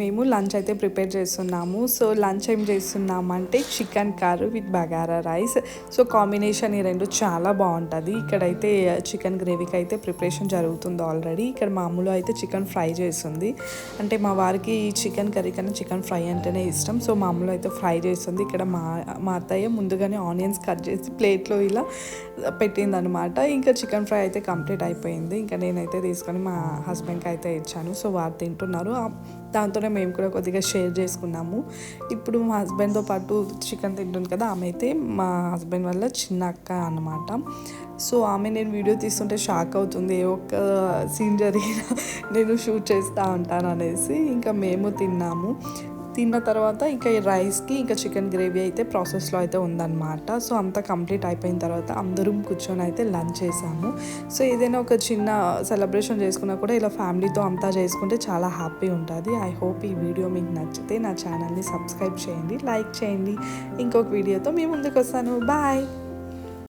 మేము లంచ్ అయితే ప్రిపేర్ చేస్తున్నాము. సో లంచ్ ఏం చేస్తున్నామంటే chicken curry with bagara rice. So combination ఈ రెండు చాలా బాగుంటుంది. ఇక్కడైతే చికెన్ గ్రేవీకి అయితే ప్రిపరేషన్ జరుగుతుంది ఆల్రెడీ. ఇక్కడ మామూలు అయితే చికెన్ ఫ్రై చేస్తుంది. అంటే మా వారికి చికెన్ కర్రీ కన్నా చికెన్ ఫ్రై అంటేనే ఇష్టం. సో మామూలు అయితే ఫ్రై చేస్తుంది. ఇక్కడ మా అత్తయ్య ముందుగానే ఆనియన్స్ కట్ చేసి ప్లేట్లో ఇలా పెట్టిందనమాట. ఇంకా చికెన్ ఫ్రై అయితే కంప్లీట్ అయిపోయింది. ఇంకా నేనైతే తీసుకొని మా హస్బెండ్కి అయితే ఇచ్చాను. సో వారు తింటున్నారు. దాంతోనే మేము కూడా కొద్దిగా షేర్ చేసుకున్నాము. ఇప్పుడు మా హస్బెండ్తో పాటు చికెన్ తింటుంది కదా, ఆమె అయితే మా హస్బెండ్ వల్ల చిన్న అక్క అన్నమాట. సో ఆమె నేను వీడియో తీస్తుంటే షాక్ అవుతుంది. ఏ ఒక్క సీన్ జరిగినా నేను షూట్ చేస్తూ ఉంటాను అనేసి. ఇంకా మేము తిన్న తర్వాత ఇంకా ఈ రైస్కి ఇంకా చికెన్ గ్రేవీ అయితే ప్రాసెస్లో అయితే ఉందన్నమాట. సో అంతా కంప్లీట్ అయిపోయిన తర్వాత అందరం కూర్చొని అయితే లంచ్ చేసాము. సో ఏదైనా ఒక చిన్న సెలబ్రేషన్ చేసుకున్నా కూడా ఇలా ఫ్యామిలీతో అంతా చేసుకుంటే చాలా హ్యాపీ ఉంటుంది. ఐ హోప్ ఈ వీడియో మీకు నచ్చితే నా ఛానల్ని సబ్స్క్రైబ్ చేయండి, లైక్ చేయండి. ఇంకొక వీడియోతో మీ ముందుకు వస్తాను. బాయ్.